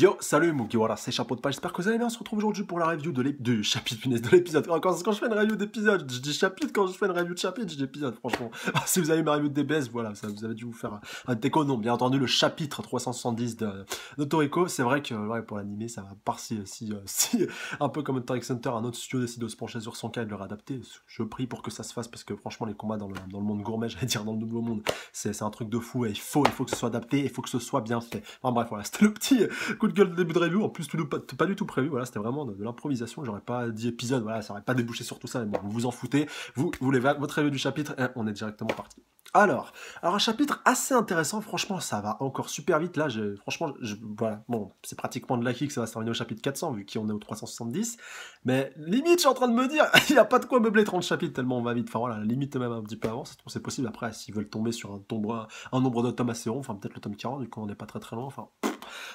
Yo, salut Mookie, voilà, c'est Chapeau de Page, j'espère que vous allez bien, on se retrouve aujourd'hui pour la review du chapitre, punaise, de l'épisode. Quand je fais une review d'épisode, je dis chapitre, quand je fais une review de chapitre, je dis épisode, franchement. Si vous avez ma review de DBS, voilà, ça, vous avez dû vous faire un déco, non, bien entendu, le chapitre 370 de Toriko, c'est vrai que, ouais, pour l'animé, ça va part si, un peu comme Hunter x Hunter, un autre studio décide de se pencher sur son cas et de le réadapter, je prie pour que ça se fasse, parce que franchement, les combats dans le monde gourmet, j'allais dire dans le nouveau monde, c'est un truc de fou, et il faut que ce soit adapté, il faut que ce soit bien fait. Enfin bref, voilà, c'était le petit coup de gueule de début de review, en plus pas du tout prévu, voilà, c'était vraiment de l'improvisation, j'aurais pas dit épisode, voilà, ça aurait pas débouché sur tout ça, mais bon, vous vous en foutez, vous voulez votre review du chapitre, et on est directement parti. Alors un chapitre assez intéressant, franchement, ça va encore super vite, là, franchement, voilà, bon, c'est pratiquement de l'acquis que ça va se terminer au chapitre 400, vu qu'on est au 370, mais limite, je suis en train de me dire, il n'y a pas de quoi meubler 30 chapitres, tellement on va vite, enfin voilà, limite même un petit peu avant, c'est possible, après, s'ils veulent tomber sur un nombre de tomes assez rond, enfin peut-être le tome 40, du coup on n'est pas très loin, enfin...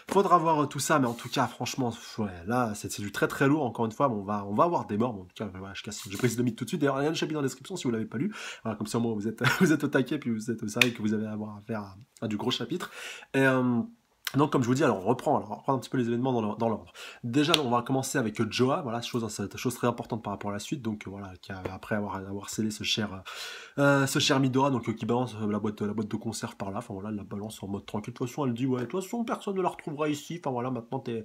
Faudra voir tout ça, mais en tout cas, franchement, ouais, là, c'est du très lourd, encore une fois, bon, on va avoir des morts, bon, en tout cas, voilà, je précise le mythe tout de suite, d'ailleurs, il y a un chapitre dans la description si vous l'avez pas lu, voilà, comme ça, au moins, vous êtes, vous êtes au taquet, puis vous savez que vous allez avoir affaire à du gros chapitre, et... donc comme je vous dis, alors on reprend un petit peu les événements dans l'ordre. Déjà on va commencer avec Joa, voilà, chose très importante par rapport à la suite, donc voilà, après avoir scellé ce cher Midora, donc qui balance la boîte de conserve par là, enfin voilà, elle la balance en mode tranquille, de toute façon elle dit ouais, de toute façon personne ne la retrouvera ici, enfin voilà, maintenant t'es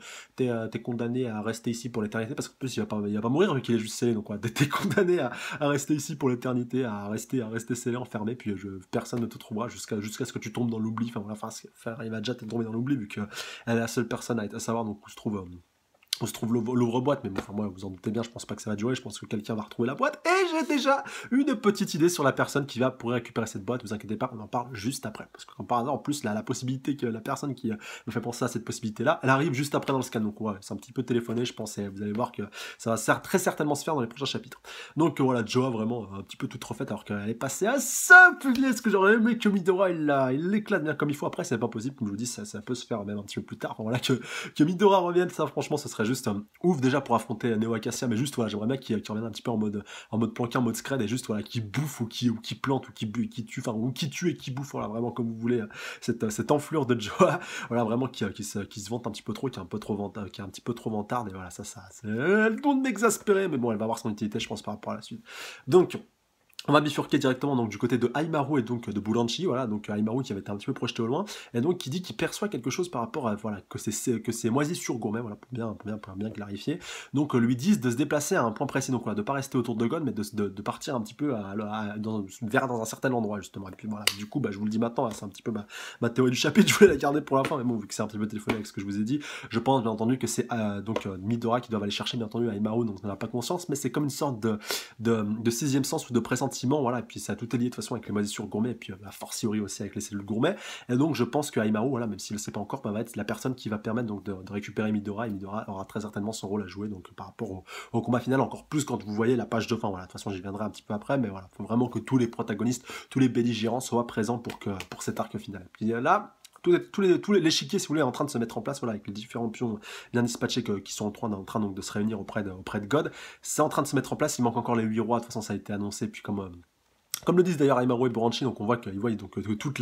condamné à rester ici pour l'éternité, parce qu'en plus il va pas mourir vu qu'il est juste scellé, donc voilà, t'es condamné à rester ici pour l'éternité, à rester scellé, enfermé, puis personne ne te trouvera jusqu'à ce que tu tombes dans l'oubli, enfin voilà, il va déjà te tomber dans l'oubli vu qu'elle est la seule personne à savoir donc où se trouve l'ouvre-boîte, mais bon, enfin, moi, vous en doutez bien, je pense pas que ça va durer, je pense que quelqu'un va retrouver la boîte, et j'ai déjà une petite idée sur la personne qui va pourrir récupérer cette boîte, vous inquiétez pas, on en parle juste après, parce que comme par hasard, en plus, la possibilité que la personne qui me fait penser à cette possibilité-là, elle arrive juste après dans le scan, donc ouais, c'est un petit peu téléphoné, je pense, et vous allez voir que ça va très certainement se faire dans les prochains chapitres. Donc voilà, Joa, vraiment, un petit peu toute refaite, alors qu'elle est passée à ça, punaise, ce que j'aurais aimé que Midora, il l'éclate bien comme il faut, après, c'est pas possible, comme je vous dis, ça peut se faire même un petit peu plus tard, enfin, voilà, que Midora revienne, ça, franchement, ce serait juste ouf déjà pour affronter Neo Acacia, mais juste voilà, j'aimerais bien qu'il revienne un petit peu en mode planqué, en mode scred, et juste voilà, qui bouffe ou qui plante ou qui tue, enfin ou qui tue et qui bouffe, voilà, vraiment comme vous voulez, cette enflure de Joa, voilà, vraiment qui se vante un petit peu trop, qui est un petit peu trop vantarde, et voilà, ça c'est le don d'exaspérer, mais bon, elle va avoir son utilité, je pense, par rapport à la suite. Donc on va bifurquer directement donc du côté de Aimaru et donc de Buranchi, voilà, donc Aimaru qui avait été un petit peu projeté au loin, et donc qui dit qu'il perçoit quelque chose par rapport à, voilà, que c'est moisissure gourmet, voilà, pour bien clarifier, donc lui disent de se déplacer à un point précis, donc voilà, de pas rester autour de God, mais de partir un petit peu dans un certain endroit, justement, et puis voilà, du coup, je vous le dis maintenant, c'est un petit peu ma théorie du chapitre, je voulais la garder pour la fin, mais bon, vu que c'est un petit peu téléphoné avec ce que je vous ai dit, je pense bien entendu que c'est Midora qui doit aller chercher, bien entendu, Aimaru, donc on n'a pas conscience, mais c'est comme une sorte de sixième sens ou de pressentiment, voilà, et puis ça a tout est lié de toute façon avec les moisissures gourmet, et puis la fortiori aussi avec les cellules gourmet, et donc je pense que Aimaru, voilà, même s'il ne le sait pas encore, va être la personne qui va permettre donc de récupérer Midora, et Midora aura très certainement son rôle à jouer, donc par rapport au combat final, encore plus quand vous voyez la page de fin, voilà, de toute façon j'y viendrai un petit peu après, mais voilà, il faut vraiment que tous les protagonistes, tous les belligérants soient présents pour cet arc final. Et puis là, tous l'échiquier, si vous voulez, est en train de se mettre en place, voilà, avec les différents pions bien dispatchés qui sont en train donc de se réunir auprès de God. C'est en train de se mettre en place, il manque encore les 8 rois, de toute façon ça a été annoncé, puis comme le disent d'ailleurs Aimaru et Buranchi, donc on voit qu'ils voient donc que toutes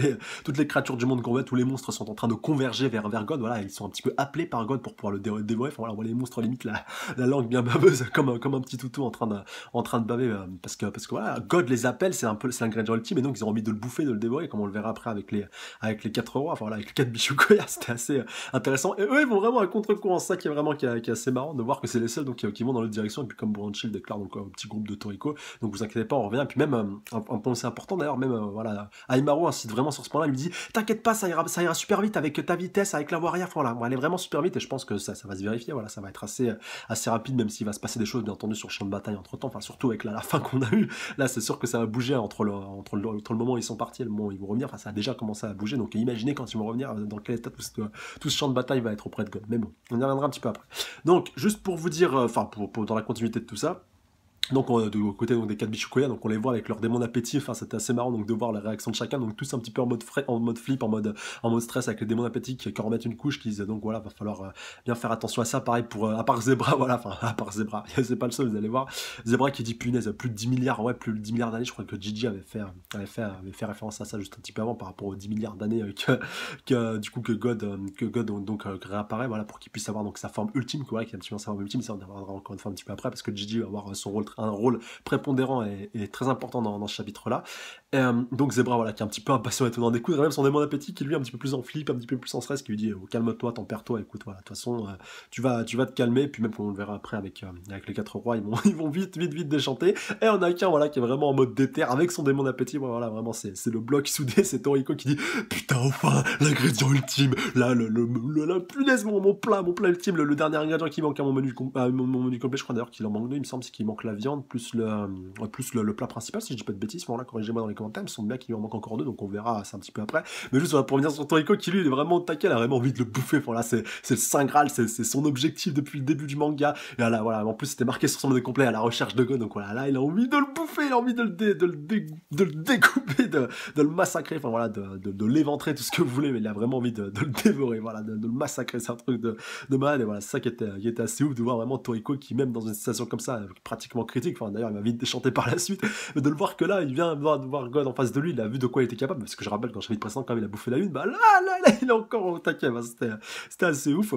les créatures du monde gourmet, tous les monstres sont en train de converger vers God, voilà, ils sont un petit peu appelés par God pour pouvoir le dévorer, enfin voilà, on voit les monstres limite la langue bien baveuse, comme un petit toutou en train de baver, parce que voilà, God les appelle, c'est l'ingrédient ultime, et donc ils ont envie de le bouffer, de le dévorer, comme on le verra après avec les 4 rois, enfin voilà, avec les 4 Bishukoya, c'était assez intéressant, et eux ils vont vraiment à contre-courant, ça qui est assez marrant de voir que c'est les seuls donc qui vont dans l'autre direction, et puis comme Buranchi le déclare donc au petit groupe de Toriko, donc vous inquiétez pas, on revient, et puis même un point assez important d'ailleurs, même voilà, Aimaru insiste vraiment sur ce point-là, il lui dit t'inquiète pas, ça ira super vite avec ta vitesse, avec la warrior, voilà, elle est vraiment super vite, et je pense que ça va se vérifier, voilà, ça va être assez rapide, même s'il va se passer des choses bien entendu sur le champ de bataille entre temps, enfin surtout avec la fin qu'on a eu, là c'est sûr que ça va bouger entre le moment où ils sont partis et le moment où ils vont revenir, enfin ça a déjà commencé à bouger, donc imaginez quand ils vont revenir, dans quel état tout ce champ de bataille va être auprès de God, mais bon, on y reviendra un petit peu après. Donc juste pour vous dire, enfin dans la continuité de tout ça, Donc du côté donc, des 4 Bichukoya, donc on les voit avec leur démon d'appétit, enfin c'était assez marrant donc de voir la réaction de chacun, donc tous un petit peu en mode flip, en mode stress avec les démons d'appétit qui en remettent une couche, qui disent donc voilà, va falloir bien faire attention à ça, pareil pour, à part Zebra, voilà, enfin à part Zebra, c'est pas le seul, vous allez voir, Zebra qui dit punaise, plus de 10 milliards, ouais, plus de 10 milliards d'années, je crois que Gigi avait fait référence à ça juste un petit peu avant par rapport aux 10 milliards d'années du coup que God donc réapparaît, voilà, pour qu'il puisse avoir donc sa forme ultime, quoi, qui est un petit peu sa forme ultime, ça on en reviendra encore une fois un petit peu après, parce que Gigi va avoir son rôle un rôle prépondérant et très important dans ce chapitre-là. Donc Zebra, voilà, qui est un petit peu impatient et tenant des coups, et même son démon d'appétit qui lui est un petit peu plus en flip, un petit peu plus en stress, qui lui dit calme-toi, tempère-toi, écoute, voilà, de toute façon, tu vas te calmer, et puis même on le verra après avec les 4 rois, ils vont vite déchanter, et on a qu'un, voilà, qui est vraiment en mode déter, avec son démon d'appétit, voilà, vraiment, c'est le bloc soudé, c'est Toriko qui dit, putain, enfin, l'ingrédient ultime, là, la punaise, mon plat ultime, le dernier ingrédient qui manque à mon menu complet, je crois d'ailleurs qu'il en manque deux, il me semble, c'est qu'il manque la viande, plus le plat principal, si je dis pas de bêtises, voilà, corrigez-moi dans les commentaires, il me semble bien qu'il lui en manque encore deux, donc on verra ça un petit peu après. Mais juste pour revenir sur Toriko, qui lui, il est vraiment au taquet, il a vraiment envie de le bouffer, voilà, c'est le Saint Graal, c'est son objectif depuis le début du manga, et là, voilà, en plus c'était marqué sur son mode complet à la recherche de God, donc voilà, là, il a envie de le bouffer, il a envie de le découper, de le massacrer, enfin voilà, de l'éventrer, tout ce que vous voulez, mais il a vraiment envie de le dévorer, voilà, de le massacrer, c'est un truc de malade, et voilà, c'est ça qui était assez ouf de voir vraiment Toriko qui, même dans une situation comme ça, pratiquement critique, enfin d'ailleurs il m'a vite déchanté par la suite, mais de le voir que là, il vient de voir God en face de lui, il a vu de quoi il était capable, parce que je rappelle quand je fais le précédent, quand il a bouffé la lune, bah là, il est encore au taquet, bah, c'était assez ouf.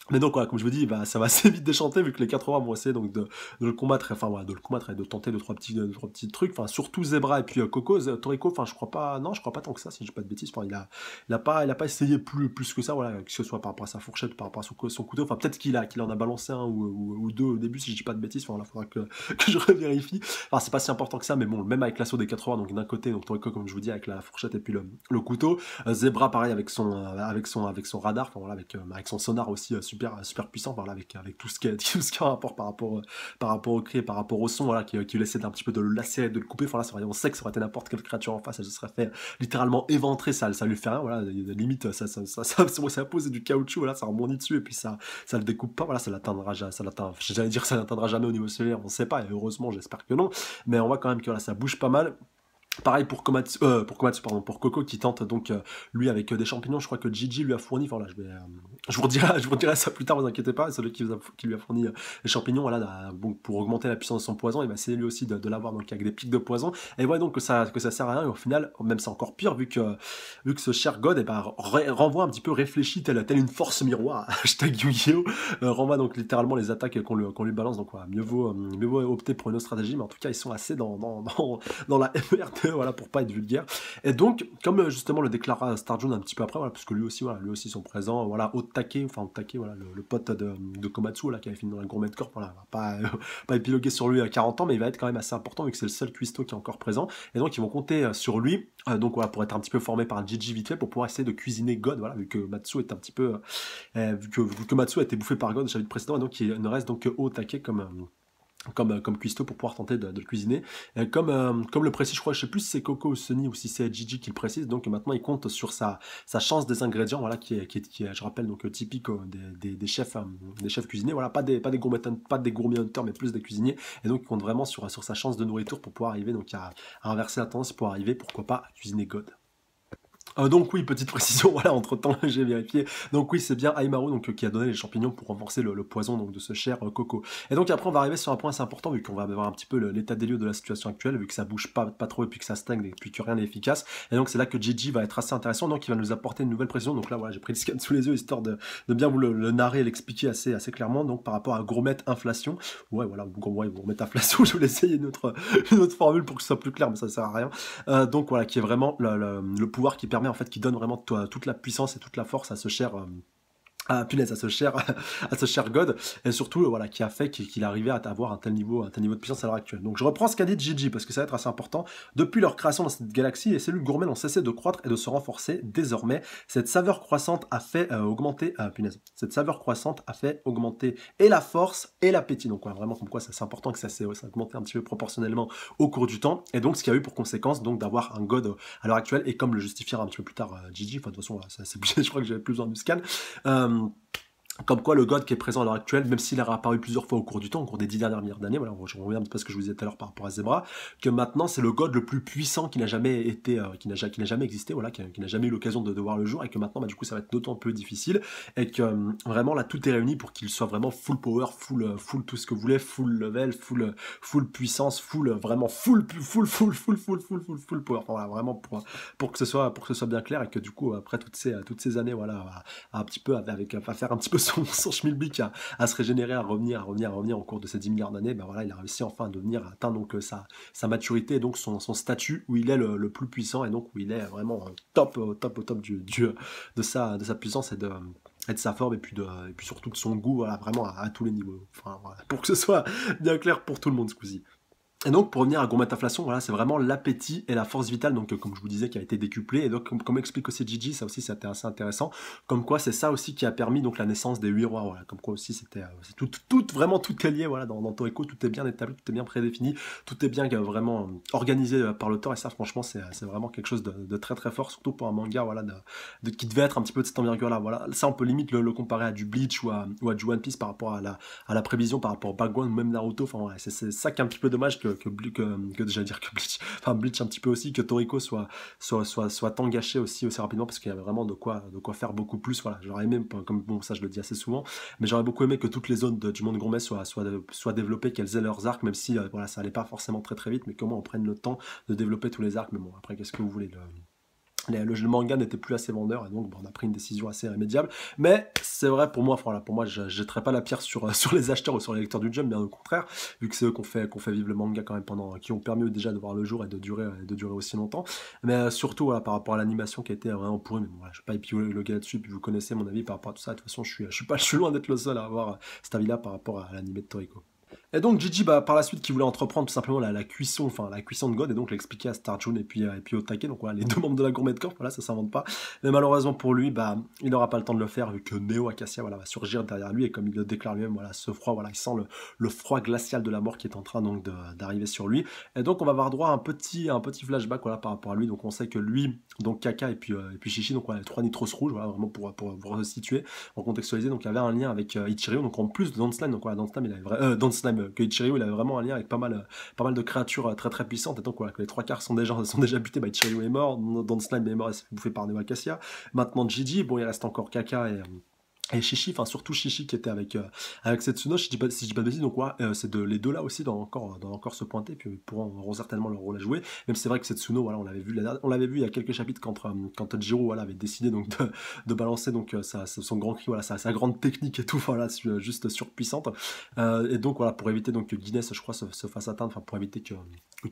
Mais donc voilà, comme je vous dis, bah, ça va assez vite déchanter vu que les 4 rois vont essayer donc de le combattre, enfin voilà, de le combattre et de tenter deux trois petits trucs, enfin surtout Zebra et puis Coco, Toriko, enfin je crois pas tant que ça, si je dis pas de bêtises, enfin il a pas essayé plus que ça, voilà, que ce soit par rapport à sa fourchette, par rapport à son couteau, enfin peut-être qu'il en a balancé un ou deux au début, si je dis pas de bêtises, enfin voilà, faudra que je revérifie, enfin c'est pas si important que ça, mais bon, même avec l'assaut des 4 rois, donc d'un côté, donc Toriko comme je vous dis avec la fourchette et puis le couteau, Zebra pareil avec son radar, enfin voilà, avec son sonar aussi super puissant, voilà, avec tout ce qui a un rapport par rapport au cri et par rapport au son, voilà, qui essaie d'un petit peu de le lacérer, de le couper, enfin là, on sait que ça aurait été n'importe quelle créature en face, elle se serait fait littéralement éventrer, ça lui fait rien, voilà, limite, ça pose du caoutchouc, voilà, ça rebondit dessus, et puis ça le découpe pas, voilà, j'allais dire que ça l'atteindra jamais au niveau cellulaire, on sait pas, et heureusement, j'espère que non, mais on voit quand même que voilà, ça bouge pas mal. Pareil pour Komatsu, pardon, pour Coco qui tente donc lui avec des champignons, je crois que Gigi lui a fourni, enfin là je vous redirai ça plus tard, vous inquiétez pas, c'est lui qui lui a fourni les champignons, voilà, donc pour augmenter la puissance de son poison, il va essayer lui aussi de l'avoir donc avec des pics de poison, et voilà donc que ça sert à rien, et au final, même c'est encore pire vu que ce cher God renvoie un petit peu réfléchi telle une force miroir, hashtag Yu-Gi-Oh, renvoie donc littéralement les attaques qu'on lui balance, donc voilà, mieux vaut opter pour une autre stratégie, mais en tout cas ils sont assez dans la MRT, voilà, pour pas être vulgaire. Et donc, comme justement le déclara Starjun un petit peu après, voilà, parce que lui aussi sont présents, voilà, au taquet, voilà, le pote de Komatsu, là, qui avait fini dans la gourmet corp, voilà, on va pas épiloguer sur lui à 40 ans, mais il va être quand même assez important, vu que c'est le seul cuistot qui est encore présent, et donc ils vont compter sur lui, donc voilà, pour être un petit peu formé par un Gigi vite fait, pour pouvoir essayer de cuisiner God, voilà, vu que Matsu est un petit peu, vu que Matsu a été bouffé par God au chapitre précédent, et donc il ne reste donc que au taquet comme cuistot pour pouvoir tenter de le cuisiner. Comme le précise, je crois, je sais plus si c'est Coco ou Sunny ou si c'est Gigi qui le précise, donc maintenant il compte sur sa chance des ingrédients, voilà, qui est, je rappelle, donc typique des chefs cuisiniers, voilà, pas des gourmet hunters, mais plus des cuisiniers, et donc il compte vraiment sur sa chance de nourriture pour pouvoir arriver donc à inverser la tendance, pour arriver, pourquoi pas, à cuisiner God. Donc oui, petite précision, voilà, entre-temps, j'ai vérifié. Donc oui, c'est bien Aimaru donc, qui a donné les champignons pour renforcer le poison donc, de ce cher Coco. Et donc après, on va arriver sur un point assez important, vu qu'on va avoir un petit peu l'état des lieux de la situation actuelle, vu que ça bouge pas trop, et puis que ça stagne, et puis que rien n'est efficace. Et donc c'est là que Gigi va être assez intéressant, donc il va nous apporter une nouvelle précision. Donc là, voilà, j'ai pris le scan sous les yeux, histoire de bien vous le narrer et l'expliquer assez clairement, donc par rapport à Gourmet Inflation. Ouais, voilà, Gourmet Inflation, je vais essayer une autre formule pour que ce soit plus clair, mais ça sert à rien. Donc voilà, qui est vraiment le pouvoir qui permet, en fait, qui donne vraiment toute la puissance et toute la force à ce cher à ce cher God, et surtout voilà, qui a fait qu'il arrivait à avoir un tel niveau de puissance à l'heure actuelle. Donc je reprends ce qu'a dit Gigi parce que ça va être assez important. Depuis leur création dans cette galaxie, les cellules gourmets ont cessé de croître et de se renforcer. Désormais, cette saveur croissante a fait augmenter cette saveur croissante a fait augmenter et la force et l'appétit. Donc voilà, vraiment comme quoi c'est important que ça s'est augmenté un petit peu proportionnellement au cours du temps, et donc ce qui a eu pour conséquence donc d'avoir un God à l'heure actuelle, et comme le justifiera un petit peu plus tard Gigi, enfin de toute façon voilà, je crois que j'avais plus besoin du scan. Comme quoi le God qui est présent à l'heure actuelle, même s'il a réapparu plusieurs fois au cours du temps, au cours des 10 dernières années, voilà, je reviens un petit peu à ce que je vous disais tout à l'heure par rapport à Zebra, que maintenant c'est le God le plus puissant qui n'a jamais été, qui n'a jamais existé, voilà, qui n'a jamais eu l'occasion de voir le jour, et que maintenant bah, du coup ça va être d'autant plus difficile, et que vraiment là tout est réuni pour qu'il soit vraiment full power, full tout ce que vous voulez, full level, full puissance, vraiment full power, enfin, voilà, vraiment pour que ce soit bien clair, et que du coup après toutes ces années, voilà, un petit peu à faire un petit peu son schmilblick à se régénérer, à revenir au cours de ces 10 milliards d'années, ben voilà, il a réussi enfin à devenir, à atteindre donc sa maturité et donc son statut où il est le plus puissant et donc où il est vraiment au top de sa puissance et de sa forme et puis surtout de son goût, voilà, vraiment à tous les niveaux. Enfin, voilà, pour que ce soit bien clair pour tout le monde ce coup-ci. Et donc, pour revenir à Gourmet Inflation, voilà, c'est vraiment l'appétit et la force vitale, donc comme je vous disais, qui a été décuplé. Et donc, comme explique aussi Gigi, ça aussi c'était assez intéressant. Comme quoi, c'est ça aussi qui a permis donc la naissance des 8 rois. Voilà, comme quoi aussi c'était vraiment tout est lié. Voilà, dans Toriko, tout est bien établi, tout est bien prédéfini, tout est bien vraiment organisé par l'auteur. Et ça, franchement, c'est vraiment quelque chose de très très fort, surtout pour un manga, voilà, qui devait être un petit peu de cette envergure-là. Voilà, ça on peut limite le comparer à du Bleach ou à du One Piece par rapport à la prévision, par rapport au background, même Naruto. Enfin, ouais, c'est ça qui est un petit peu dommage que j'allais dire que Bleach, enfin Bleach un petit peu aussi, que Toriko soit tant gâché aussi rapidement, parce qu'il y avait vraiment de quoi faire beaucoup plus. Voilà, j'aurais aimé, comme bon, ça je le dis assez souvent, mais j'aurais beaucoup aimé que toutes les zones du monde gourmet soient développées, qu'elles aient leurs arcs, même si voilà, ça allait pas forcément très très vite, mais comment on prenne le temps de développer tous les arcs. Mais bon, après, qu'est-ce que vous voulez, le manga n'était plus assez vendeur et donc bon, on a pris une décision assez irrémédiable, mais c'est vrai pour moi, voilà, pour moi je jetterai pas la pierre sur les acheteurs ou sur les lecteurs du Jump, bien au contraire, vu que c'est eux qu'on fait vivre le manga quand même qui ont permis déjà de voir le jour et de durer aussi longtemps, mais surtout voilà, par rapport à l'animation qui a été vraiment pourrie. Mais bon, voilà, je vais pas épiloguer là-dessus, puis vous connaissez mon avis par rapport à tout ça. De toute façon je suis loin d'être le seul à avoir cet avis là par rapport à l'animé de Toriko. Et donc Gigi, bah, par la suite, qui voulait entreprendre tout simplement la cuisson, enfin la cuisson de God, et donc l'expliquer à Starjun et puis Otake, donc voilà, les deux membres de la Gourmet Corp, voilà, ça s'invente pas. Mais malheureusement pour lui, bah, il n'aura pas le temps de le faire, vu que Neo Acacia, voilà, va surgir derrière lui, et comme il le déclare lui-même, voilà, ce froid, voilà, il sent le froid glacial de la mort qui est en train donc d'arriver sur lui. Et donc on va avoir droit à un petit flashback, voilà, par rapport à lui. Donc on sait que lui, donc Kaka et puis Shishi, donc voilà, les trois Nitros rouges, voilà, vraiment pour vous resituer, pour contextualiser, donc il y avait un lien avec Ichiryu, donc en plus de Don't Slime, donc voilà, Don't Slime, il avait Don't Slime, que Ichiryu, il avait vraiment un lien avec pas mal de créatures très très puissantes, et donc voilà, que les trois quarts sont déjà butés, bah Ichiryu est mort, Don't Slime est mort et s'est fait bouffer par Neo Acacia. Maintenant Gigi, bon il reste encore Kaka et Shishi, enfin surtout Shishi qui était avec Setsuno, si je dis pas de bêtises, donc ouais, c'est les deux là aussi doivent encore se pointer, puis ils auront certainement leur rôle à jouer, même si c'est vrai que Setsuno, voilà, on l'avait vu il y a quelques chapitres quand Tanjiro, voilà, avait décidé donc de balancer donc son grand cri, voilà, sa grande technique et tout, voilà, juste surpuissante, et donc voilà, pour éviter donc que Guinness, je crois, se fasse atteindre, enfin pour éviter que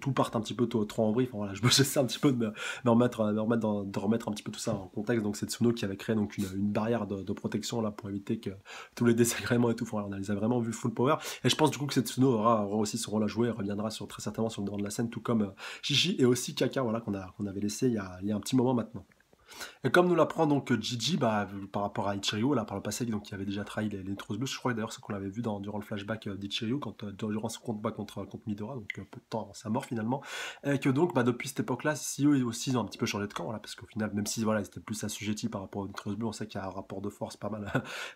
tout parte un petit peu trop en vrille, enfin voilà, j'essaie un petit peu de remettre un petit peu tout ça en contexte. Donc c'est Tsuno qui avait créé donc une barrière de protection là pour éviter que tous les désagréments et tout. Enfin, voilà, on les a vraiment vu full power. Et je pense du coup que Setsuno aura aussi son rôle à jouer et reviendra très certainement sur le devant de la scène, tout comme Shishi et aussi Kaka, voilà, qu'on avait laissé il y a un petit moment maintenant. Et comme nous l'apprend donc Gigi, bah, par rapport à Ichiryu, là, par le passé, donc, qui avait déjà trahi les Nitros Blues, je crois que d'ailleurs ce qu'on avait vu durant le flashback d'Ichiryu, durant son combat contre Midora, donc peu de temps avant sa mort finalement, et que donc bah, depuis cette époque-là, si eux aussi ils ont un petit peu changé de camp, voilà, parce qu'au final, même si voilà, ils étaient plus assujettis par rapport aux Nitros Blues, on sait qu'il y a un rapport de force pas mal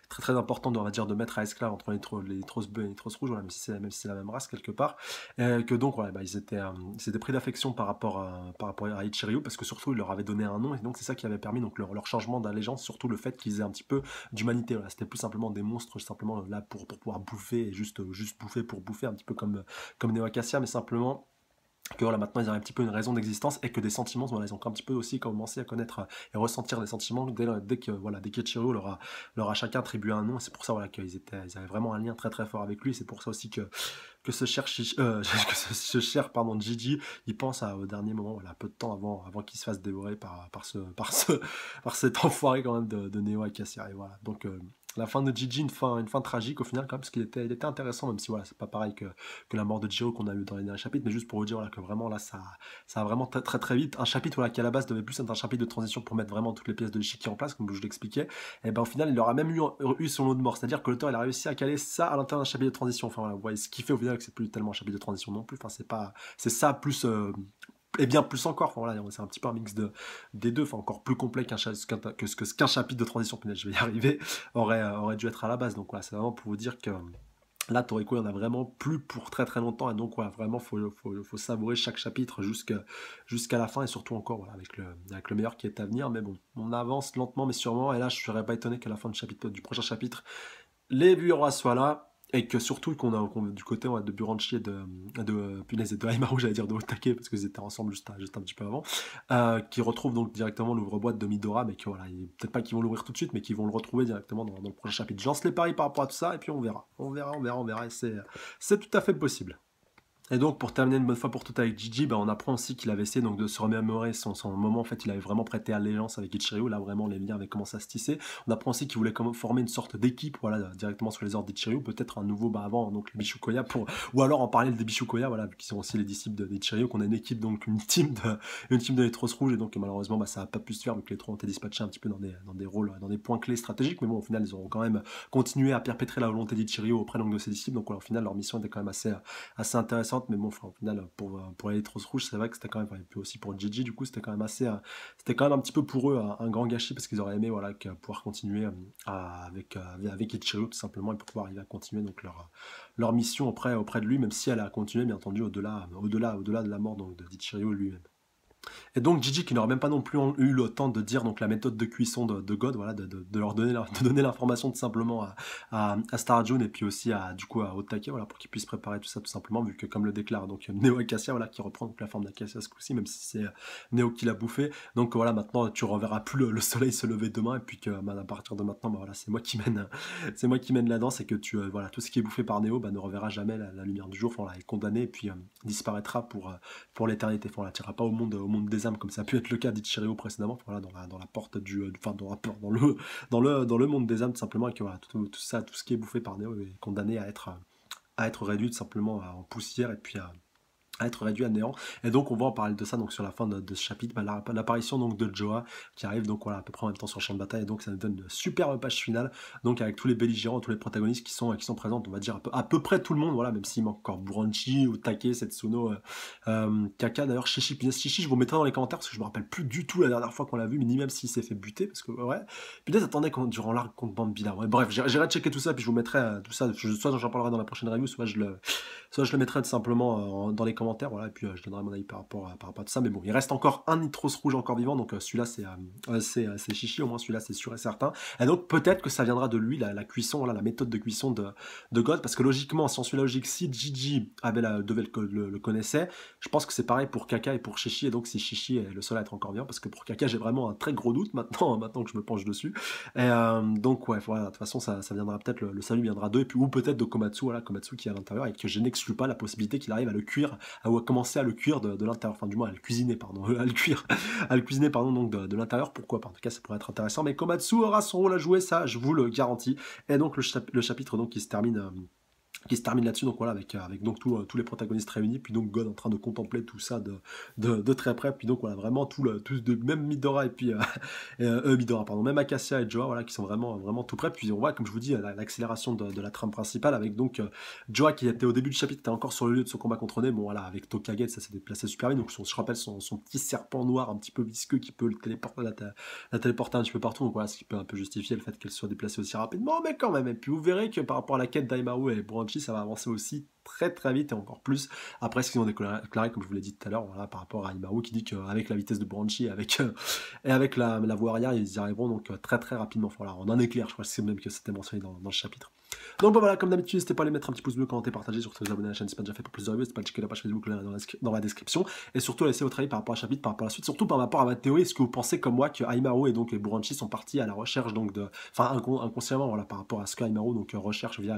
très très important, on va dire, de maître à esclave entre les Nitros Bleus et les Nitros Rouges, voilà, même si c'est la même race quelque part, et que donc voilà, bah, ils étaient pris d'affection par rapport à Ichiryu, parce que surtout il leur avait donné un nom, et donc c'est ça qui avait permis donc leur changement d'allégeance, surtout le fait qu'ils aient un petit peu d'humanité. Voilà. C'était plus simplement des monstres, simplement là pour pouvoir bouffer, et juste bouffer pour bouffer, un petit peu comme Neo Acacia, mais simplement que voilà, maintenant ils ont un petit peu une raison d'existence, et que des sentiments, voilà, ils ont un petit peu aussi commencé à connaître et ressentir des sentiments dès qu'Ichiryu leur a chacun attribué un nom. C'est pour ça voilà, ils avaient vraiment un lien très très fort avec lui. C'est pour ça aussi que ce cher pardon, Gigi, il pense au dernier moment, voilà, peu de temps avant qu'il se fasse dévorer par cet enfoiré quand même de Neo Acacia. Et voilà, donc la fin de Gigi, une fin tragique au final quand même, parce qu'il était intéressant, même si voilà, c'est pas pareil que la mort de Jiro qu'on a eu dans les derniers chapitres, mais juste pour vous dire voilà, que vraiment là ça va vraiment très très très vite. Un chapitre voilà, qui à la base devait plus être un chapitre de transition pour mettre vraiment toutes les pièces de l'échiquier en place, comme je l'expliquais, et ben au final il aura même eu son lot de mort, c'est-à-dire que l'auteur il a réussi à caler ça à l'intérieur d'un chapitre de transition. Enfin voilà, vous voyez ce qui fait au final que c'est plus tellement un chapitre de transition non plus, enfin c'est ça plus et bien plus encore. Enfin, voilà, c'est un petit peu un mix des deux, enfin encore plus complet que ce qu'un chapitre de transition, punaise, je vais y arriver, aurait dû être à la base. Donc voilà, c'est vraiment pour vous dire que là, Toriko, il y en a vraiment plus pour très très longtemps, et donc voilà, vraiment, faut savourer chaque chapitre jusqu'à la fin, et surtout encore voilà, avec le meilleur qui est à venir. Mais bon, on avance lentement mais sûrement, et là, je serais pas étonné qu'à la fin du prochain chapitre, les Bureaux soient là, et que surtout du côté ouais, de Buranchi punaise, et de Aimaru, j'allais dire de Otake, parce qu'ils étaient ensemble juste un petit peu avant, qui retrouvent donc directement l'ouvre-boîte de Midora, mais que voilà, peut-être pas qu'ils vont l'ouvrir tout de suite, mais qu'ils vont le retrouver directement dans le prochain chapitre. Je lance les paris par rapport à tout ça, et puis on verra, et c'est tout à fait possible. Et donc, pour terminer une bonne fois pour toutes avec Gigi, on apprend aussi qu'il avait essayé donc, de se remémorer son moment. En fait, il avait vraiment prêté allégeance avec Ichiryu. Là, vraiment, les liens avaient commencé à se tisser. On apprend aussi qu'il voulait former une sorte d'équipe, voilà, directement sous les ordres d'Ichiryu. Peut-être un nouveau, avant, donc les Bishukoya, ou alors en parallèle des Bishukoya, voilà, qui sont aussi les disciples d'Ichiryu, qu'on a une équipe, donc une team de les Trosses Rouges. Et donc, malheureusement, ça n'a pas pu se faire, vu que les trois ont été dispatchés un petit peu dans des rôles, dans des points clés stratégiques. Mais bon, au final, ils auront quand même continué à perpétrer la volonté d'Ichiryu auprès donc, de ses disciples. Donc, voilà, au final, leur mission était quand même assez intéressante. Mais bon, enfin, au final, pour les Trosses Rouges, c'est vrai que c'était quand même, et puis aussi pour Gigi, du coup, c'était quand même c'était quand même un petit peu pour eux un grand gâchis, parce qu'ils auraient aimé voilà, pouvoir continuer avec Ichiryu tout simplement, et pour pouvoir arriver à continuer donc leur mission auprès de lui, même si elle a continué bien entendu au-delà de la mort donc d'Ichiryu lui-même. Et donc Gigi, qui n'aurait même pas non plus eu le temps de dire donc la méthode de cuisson de God, voilà, de leur donner de donner l'information tout simplement à Star June, et puis aussi du coup à Otake, voilà, pour qu'ils puissent préparer tout ça tout simplement, vu que comme le déclare donc Neo Acacia, voilà, qui reprend donc la forme d'Acacia ce coup-ci, même si c'est Neo qui l'a bouffé. Donc voilà, maintenant tu reverras plus le soleil se lever demain, et puis que à partir de maintenant, voilà, c'est moi qui mène la danse, et que voilà, tout ce qui est bouffé par Neo ne reverra jamais la lumière du jour, enfin, voilà, est condamné, et puis disparaîtra pour l'éternité. Enfin, on la tirera pas au monde des âmes, comme ça a pu être le cas d'Ichiryu précédemment, voilà, dans la porte enfin, dans le monde des âmes, tout simplement, et que voilà, tout ça, tout ce qui est bouffé par Neo est condamné à être réduit tout simplement en poussière, et puis à être réduit à néant. Et donc on va en parler de ça donc sur la fin de ce chapitre, l'apparition donc de Joa, qui arrive donc voilà à peu près en même temps sur le champ de bataille, et donc ça nous donne une superbe page finale, donc avec tous les belligérants, tous les protagonistes qui sont présents, on va dire à peu près tout le monde, voilà, même s'il manque encore Buranchi, Otake, Setsuno, Kaka, d'ailleurs Shishi, je vous mettrai dans les commentaires, parce que je me rappelle plus du tout la dernière fois qu'on l'a vu, mais ni même s'il s'est fait buter, parce que ouais, peut-être attendez durant l'arc contre Bambila, ouais, bref, j'irai checker tout ça, puis je vous mettrai tout ça, soit j'en parlerai dans la prochaine review, soit je le mettrai tout simplement dans les commentaires, voilà, et puis je donnerai mon avis par rapport à tout ça. Mais bon, il reste encore un Nitros rouge encore vivant, donc celui-là c'est Chichi, au moins celui-là c'est sûr et certain. Et donc peut-être que ça viendra de lui, la cuisson, voilà, la méthode de cuisson de God, parce que logiquement, si on suit la logique, si Gigi le connaissait, je pense que c'est pareil pour Kaka et pour Chichi, et donc si Chichi est le seul à être encore vivant, parce que pour Kaka j'ai vraiment un très gros doute maintenant que je me penche dessus. Et donc ouais, voilà, de toute façon ça viendra peut-être, le salut viendra d'eux, et puis ou peut-être de Komatsu, voilà, Komatsu qui est à l'intérieur, et que je n'exclus pas la possibilité qu'il arrive à le cuire, ou à commencer à le cuire de l'intérieur, enfin du moins à le cuisiner, pardon, donc de l'intérieur, pourquoi pas, en tout cas ça pourrait être intéressant, mais Komatsu aura son rôle à jouer, ça je vous le garantis. Et donc le chapitre donc qui se termine là-dessus, donc voilà, avec donc tous les protagonistes réunis, puis donc God en train de contempler tout ça de très près, puis donc voilà, vraiment même Midora, et puis Midora, pardon, même Acacia et Joa, voilà, qui sont vraiment tout près, puis on voit, comme je vous dis, l'accélération de la trame principale, avec donc Joa qui était au début du chapitre, était encore sur le lieu de son combat contre Ney, bon voilà, avec Tokage, ça s'est déplacé super vite, donc je rappelle son petit serpent noir un petit peu visqueux qui peut la téléporter un petit peu partout, donc voilà, ce qui peut un peu justifier le fait qu'elle soit déplacée aussi rapidement, mais quand même. Et puis vous verrez que par rapport à la quête d'Aimaru et Buranchi, ça va avancer aussi très très vite, et encore plus après ce qu'ils ont déclaré, comme je vous l'ai dit tout à l'heure, voilà, par rapport à Aimaru, qui dit qu'avec la vitesse de Buranchi et avec la voie arrière, ils y arriveront donc très très rapidement. Voilà, on en est clair, je crois que c'est même que c'était mentionné dans le chapitre. Donc voilà, comme d'habitude, n'hésitez pas à aller mettre un petit pouce bleu, commenter, partager, surtout vous abonner à la chaîne si ce n'est pas déjà fait pour plus de reviews, n'hésitez pas à checker la page Facebook dans la description, et surtout laisser votre avis par rapport à chapitre, par rapport à la suite, surtout par rapport à ma théorie. Est-ce que vous pensez comme moi que Aimaru et donc les Buranchi sont partis à la recherche donc enfin inconsciemment, voilà, par rapport à ce que Aimaru donc recherche via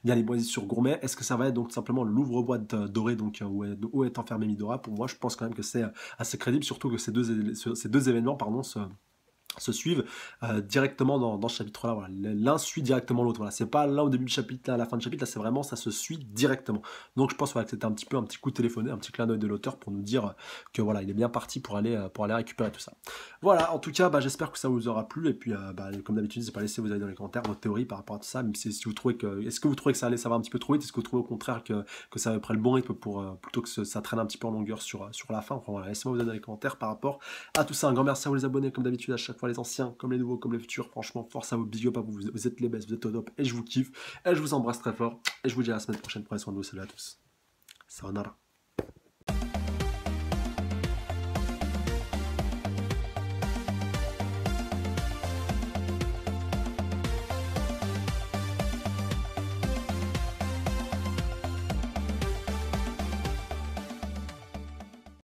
les moisissures gourmets, est-ce que ça va être donc simplement l'ouvre-boîte doré donc où est enfermé Midora? Pour moi, je pense quand même que c'est assez crédible, surtout que ces deux événements se suivent directement dans ce chapitre-là. Voilà. L'un suit directement l'autre. Voilà. C'est pas l'un au début du chapitre, là, à la fin du chapitre. Là, c'est vraiment, ça se suit directement. Donc, je pense voilà, que c'était un petit coup de téléphoné, un petit clin d'œil de l'auteur pour nous dire que voilà, il est bien parti pour aller récupérer tout ça. Voilà. En tout cas, bah, j'espère que ça vous aura plu. Et puis, bah, comme d'habitude, n'hésitez pas à laisser vos avis dans les commentaires, vos théories par rapport à tout ça. Même si vous trouvez que, est-ce que vous trouvez que ça allait savoir un petit peu trop vite? Est-ce que vous trouvez au contraire que ça prend le bon rythme pour plutôt que ça traîne un petit peu en longueur sur la fin? Enfin, voilà, laissez-moi vos avis dans les commentaires par rapport à tout ça. Un grand merci à vous les abonnés, comme d'habitude, à chaque fois les anciens, comme les nouveaux, comme les futurs. Franchement, force à vous, big up à vous, vous êtes les best, vous êtes au top, et je vous kiffe, et je vous embrasse très fort, et je vous dis à la semaine prochaine, prenez soin de vous, salut à tous. Sayonara.